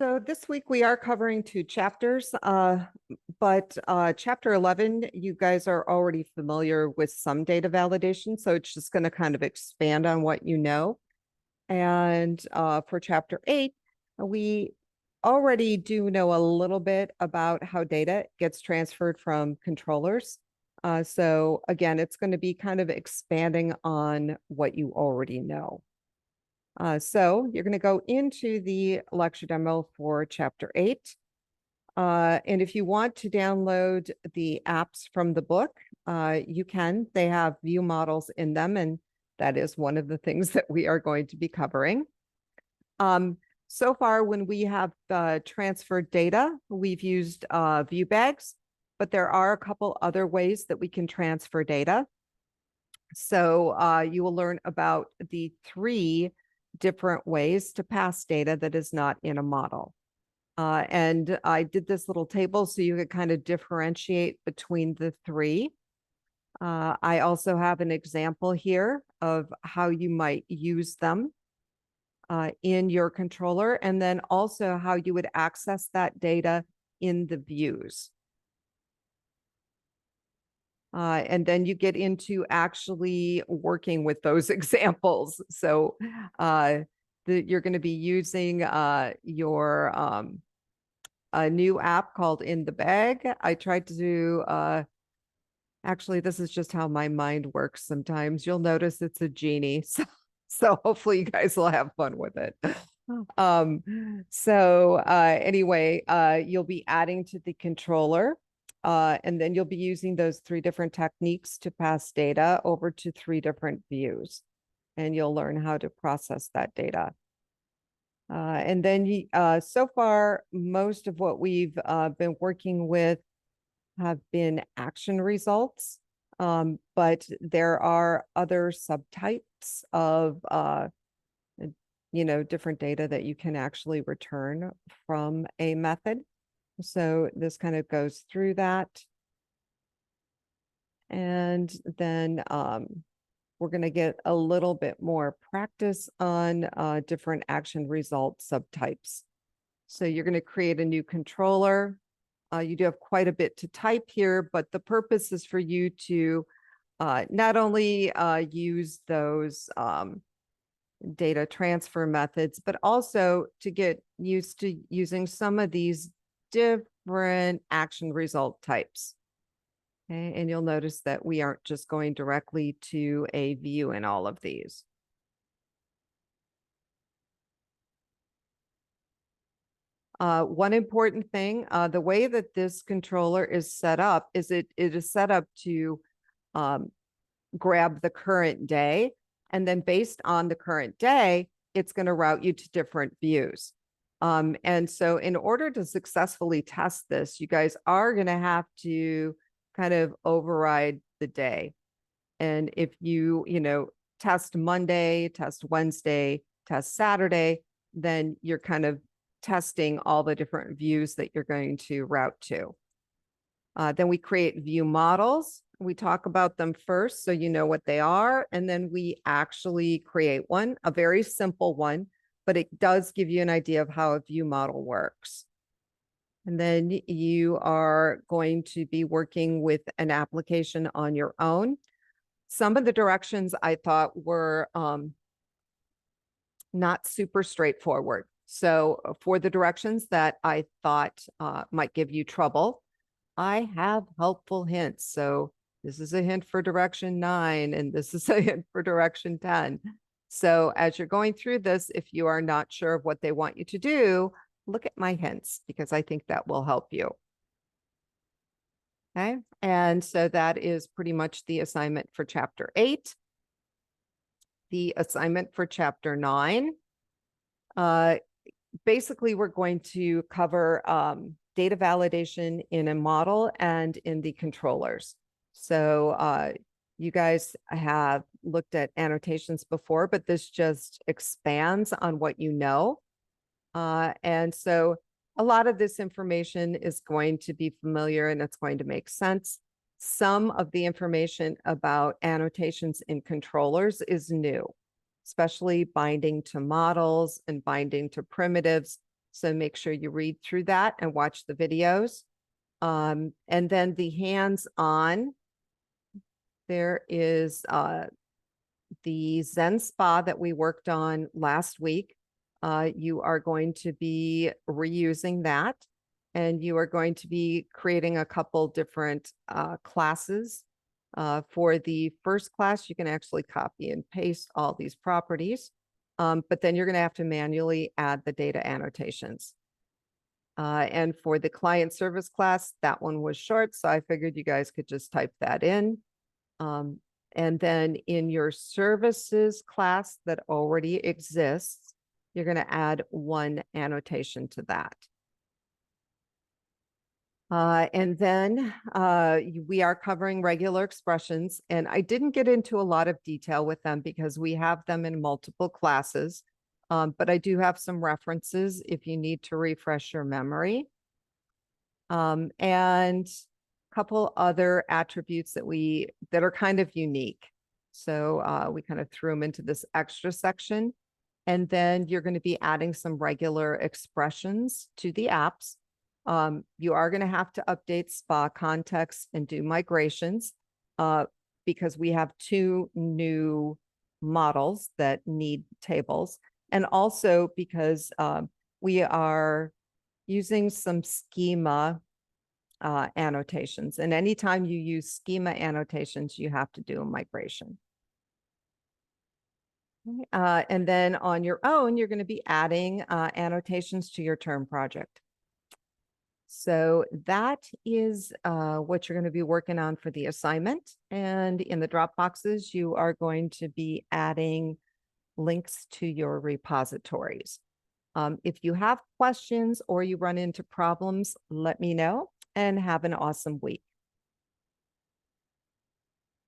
So this week we are covering two chapters, but chapter 11, you guys are already familiar with some data validation, so it's just going to kind of expand on what you know. And for chapter 8, we already do know a little bit about how data gets transferred from controllers. So again, it's going to be kind of expanding on what you already know. So you're going to go into the lecture demo for chapter 8. And if you want to download the apps from the book, you can. They have view models in them, and that is one of the things that we are going to be covering. So far, when we have transferred data, we've used view bags, but there are a couple other ways that we can transfer data. So you will learn about the 3 different ways to pass data that is not in a model. And I did this little table so you could kind of differentiate between the 3. I also have an example here of how you might use them in your controller, and then also how you would access that data in the views. And then you get into actually working with those examples. So you're going to be using your a new app called In the Bag. I tried to do, actually, this is just how my mind works sometimes. You'll notice it's a genie. So hopefully you guys will have fun with it. Anyway, you'll be adding to the controller. And then you'll be using those 3 different techniques to pass data over to 3 different views. And you'll learn how to process that data. And then so far, most of what we've been working with have been action results. But there are other subtypes of different data that you can actually return from a method. So this kind of goes through that. And then we're going to get a little bit more practice on different action result subtypes. So you're going to create a new controller. You do have quite a bit to type here, but the purpose is for you to not only use those data transfer methods, but also to get used to using some of these different action result types. Okay, and you'll notice that we aren't just going directly to a view in all of these. One important thing, the way that this controller is set up is it is set up to grab the current day, and then based on the current day, it's going to route you to different views. And so in order to successfully test this, you guys are going to have to kind of override the day. And if you test Monday, test Wednesday, test Saturday, then you're kind of testing all the different views that you're going to route to. Then we create view models. We talk about them first so you know what they are, and then we actually create one, a very simple one, but it does give you an idea of how a view model works. And then you are going to be working with an application on your own. Some of the directions I thought were not super straightforward. So for the directions that I thought might give you trouble, I have helpful hints. So this is a hint for direction 9, and this is a hint for direction 10. So as you're going through this, if you are not sure of what they want you to do, look at my hints, because I think that will help you. Okay, and so that is pretty much the assignment for chapter 8. The assignment for chapter 9, basically we're going to cover data validation in a model and in the controllers. So you guys have looked at annotations before, but this just expands on what you know. And so a lot of this information is going to be familiar and it's going to make sense. Some of the information about annotations in controllers is new, especially binding to models and binding to primitives. So make sure you read through that and watch the videos. And then the hands-on, there is the Zen Spa that we worked on last week. You are going to be reusing that, and you are going to be creating a couple different classes. For the first class, you can actually copy and paste all these properties, but then you're going to have to manually add the data annotations. And for the client service class, that one was short, so I figured you guys could just type that in. And then in your services class that already exists, you're going to add one annotation to that. And then we are covering regular expressions, and I didn't get into a lot of detail with them because we have them in multiple classes, but I do have some references if you need to refresh your memory. And a couple other attributes that are kind of unique. So we kind of threw them into this extra section. And then you're going to be adding some regular expressions to the apps. You are going to have to update spa context and do migrations because we have 2 new models that need tables. And also because we are using some schema annotations. And anytime you use schema annotations, you have to do a migration. And then on your own, you're going to be adding annotations to your term project. So that is what you're going to be working on for the assignment. And in the Dropboxes, you are going to be adding links to your repositories. If you have questions or you run into problems, let me know, and have an awesome week.